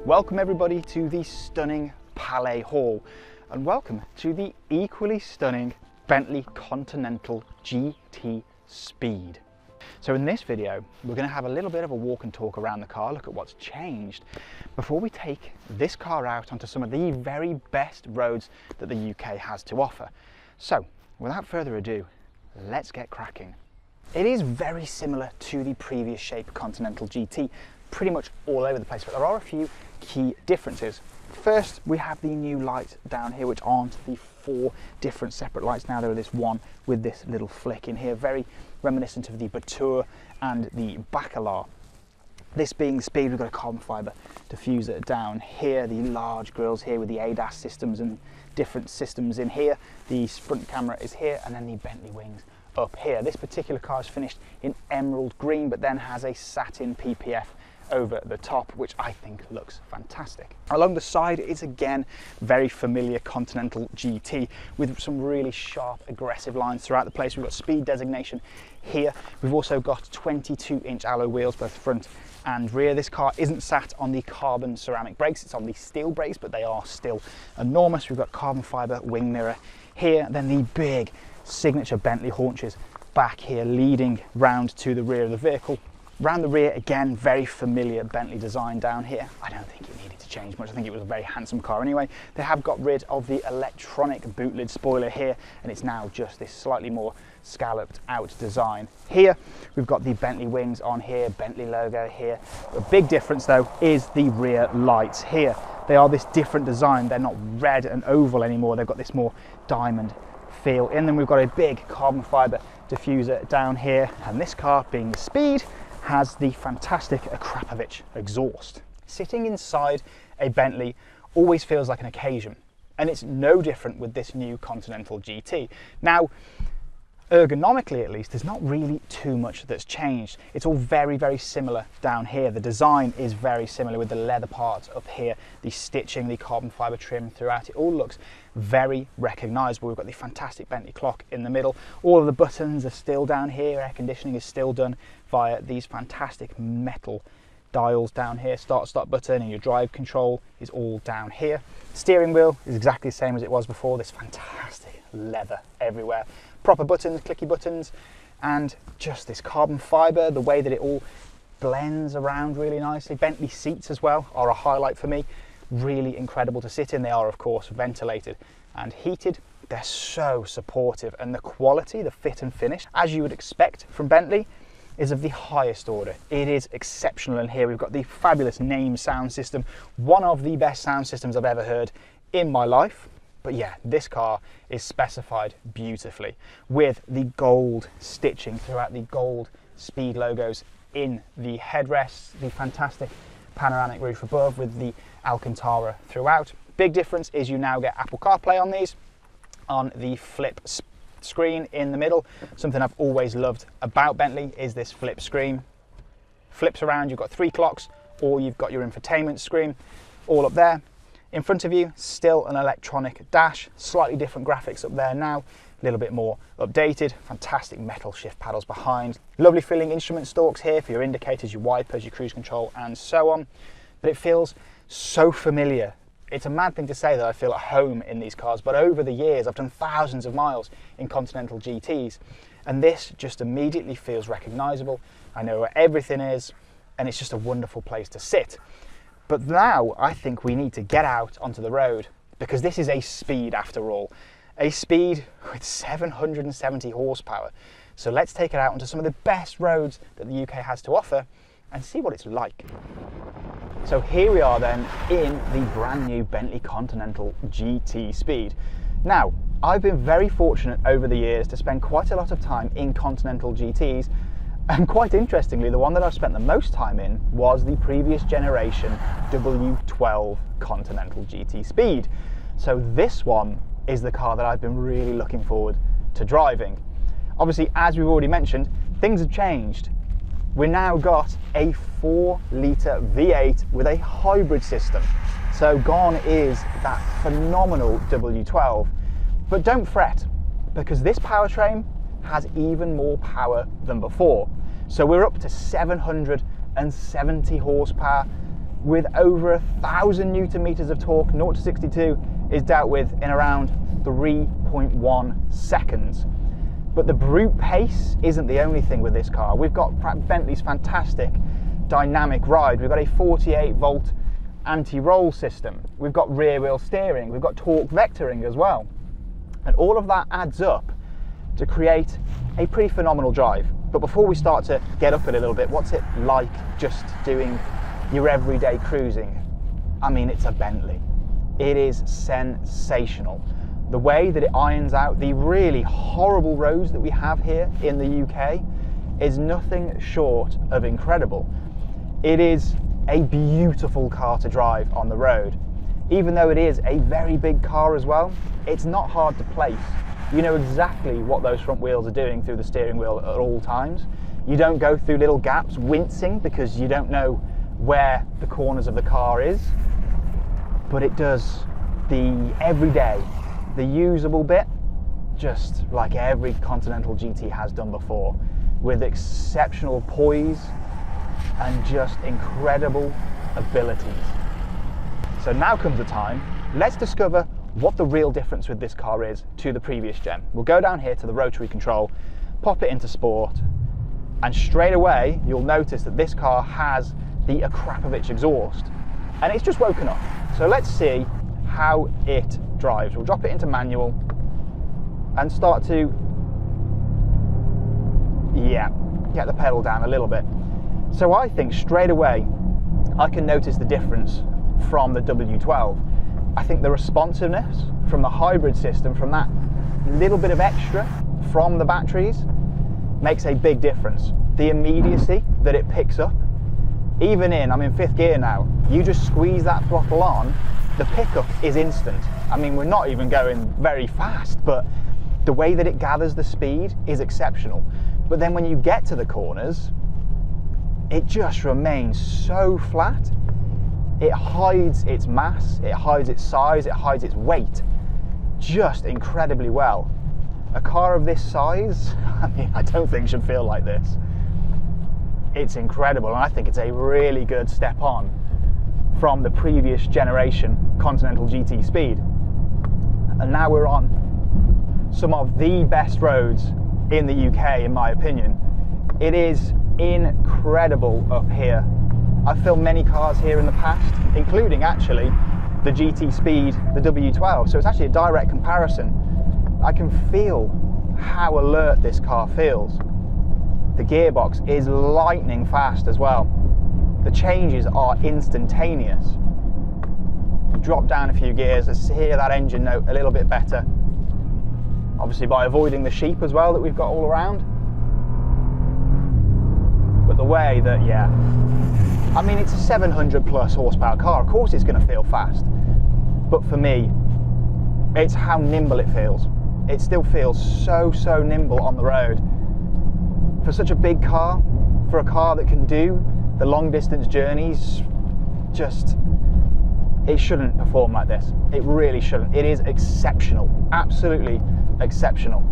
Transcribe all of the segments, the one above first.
Welcome everybody to the stunning Palais Hall, and welcome to the equally stunning Bentley Continental GT Speed. So in this video, we're going to have a little bit of a walk and talk around the car, look at what's changed, before we take this car out onto some of the very best roads that the UK has to offer. So, without further ado, let's get cracking. It is very similar to the previous shape Continental GT, pretty much all over the place, but there are a few key differences. First, we have the new lights down here, which aren't the four different separate lights. Now there is this one with this little flick in here, very reminiscent of the Batour and the Baccarat. This being the Speed, we've got a carbon fibre diffuser down here, the large grills here with the ADAS systems and different systems in here. The front camera is here, and then the Bentley wings up here. This particular car is finished in emerald green, but then has a satin PPF over the top, which I think looks fantastic. Along the side is again very familiar Continental GT with some really sharp, aggressive lines throughout the place. We've got speed designation here. We've also got 22-inch alloy wheels, both front and rear. This car isn't sat on the carbon ceramic brakes, it's on the steel brakes, but they are still enormous. We've got carbon fibre wing mirror here, then the big signature Bentley haunches back here leading round to the rear of the vehicle. Round the rear, again, very familiar Bentley design down here. I don't think it needed to change much. I think it was a very handsome car anyway. They have got rid of the electronic boot lid spoiler here, and it's now just this slightly more scalloped out design. Here, we've got the Bentley wings on here, Bentley logo here. The big difference though is the rear lights here. They are this different design. They're not red and oval anymore. They've got this more diamond feel in them. We've got a big carbon fibre diffuser down here, and this car, being the Speed, has the fantastic Akrapovic exhaust. Sitting inside a Bentley always feels like an occasion, and it's no different with this new Continental GT. Now, ergonomically at least, there's not really too much that's changed. It's all very, very similar down here. The design is very similar with the leather parts up here, the stitching, the carbon fibre trim throughout. It all looks very recognisable. We've got the fantastic Bentley clock in the middle. All of the buttons are still down here. Air conditioning is still done via these fantastic metal dials down here. Start, stop button, and your drive control is all down here. Steering wheel is exactly the same as it was before. This fantastic leather everywhere. Proper buttons, clicky buttons, and just this carbon fibre, the way that it all blends around really nicely. Bentley seats as well are a highlight for me. Really incredible to sit in. They are of course ventilated and heated. They're so supportive, and the quality, the fit and finish, as you would expect from Bentley, is of the highest order. It is exceptional. And here we've got the fabulous name sound system, one of the best sound systems I've ever heard in my life. But yeah, this car is specified beautifully with the gold stitching throughout, the gold Speed logos in the headrests, the fantastic panoramic roof above with the Alcantara throughout. Big difference is you now get Apple CarPlay on these, on the flip screen in the middle. Something I've always loved about Bentley is this flip screen. Flips around, you've got 3 clocks, or you've got your infotainment screen all up there. In front of you, still an electronic dash, slightly different graphics up there now, a little bit more updated. Fantastic metal shift paddles behind. Lovely feeling instrument stalks here for your indicators, your wipers, your cruise control, and so on. But it feels so familiar. It's a mad thing to say that I feel at home in these cars, but over the years, I've done thousands of miles in Continental GTs, and this just immediately feels recognisable. I know where everything is, and it's just a wonderful place to sit. But now I think we need to get out onto the road, because this is a Speed after all. A Speed with 770 horsepower. So let's take it out onto some of the best roads that the UK has to offer and see what it's like. So here we are then in the brand new Bentley Continental GT Speed. Now, I've been very fortunate over the years to spend quite a lot of time in Continental GTs. And quite interestingly, the one that I've spent the most time in was the previous generation W12 Continental GT Speed. So this one is the car that I've been really looking forward to driving. Obviously, as we've already mentioned, things have changed. We've now got a 4-litre V8 with a hybrid system. So gone is that phenomenal W12. But don't fret, because this powertrain has even more power than before. So we're up to 770 horsepower, with over 1,000 Newton meters of torque. 0 to 62 is dealt with in around 3.1 seconds. But the brute pace isn't the only thing with this car. We've got Bentley's fantastic dynamic ride. We've got a 48 volt anti-roll system. We've got rear wheel steering. We've got torque vectoring as well. And all of that adds up to create a pretty phenomenal drive. But before we start to get up it a little bit, what's it like just doing your everyday cruising? I mean, it's a Bentley. It is sensational. The way that it irons out the really horrible roads that we have here in the UK is nothing short of incredible. It is a beautiful car to drive on the road. Even though it is a very big car as well, it's not hard to place. You know exactly what those front wheels are doing through the steering wheel at all times. You don't go through little gaps wincing because you don't know where the corners of the car is. But it does the everyday, the usable bit, just like every Continental GT has done before, with exceptional poise and just incredible abilities. So now comes the time, let's discover what the real difference with this car is to the previous gen. We'll go down here to the rotary control, pop it into sport, and straight away you'll notice that this car has the Akrapovic exhaust, and it's just woken up. So let's see how it drives. We'll drop it into manual and start to, get the pedal down a little bit. So I think straight away I can notice the difference from the W12. I think the responsiveness from the hybrid system, from that little bit of extra from the batteries, makes a big difference. The immediacy that it picks up, even I'm in 5th gear now, you just squeeze that throttle on, the pickup is instant. I mean, we're not even going very fast, but the way that it gathers the speed is exceptional. But then when you get to the corners, it just remains so flat. It hides its mass, it hides its size, it hides its weight just incredibly well. A car of this size, I mean, I don't think should feel like this. It's incredible, and I think it's a really good step on from the previous generation Continental GT Speed. And now we're on some of the best roads in the UK, in my opinion. It is incredible up here. I've filmed many cars here in the past, including actually the GT Speed, the W12, so it's actually a direct comparison. I can feel how alert this car feels. The gearbox is lightning fast as well. The changes are instantaneous. You drop down a few gears, let's hear that engine note a little bit better. Obviously by avoiding the sheep as well that we've got all around. But the way that, I mean, it's a 700 plus horsepower car, of course it's going to feel fast. But for me, it's how nimble it feels. It still feels so nimble on the road. For such a big car, for a car that can do the long distance journeys, it shouldn't perform like this. It really shouldn't. It is exceptional, absolutely exceptional.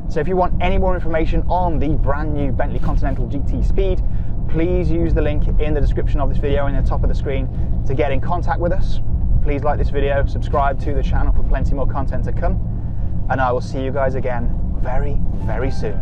So if you want any more information on the brand new Bentley Continental GT Speed, please use the link in the description of this video and in the top of the screen to get in contact with us. Please like this video, subscribe to the channel for plenty more content to come, and I will see you guys again very soon.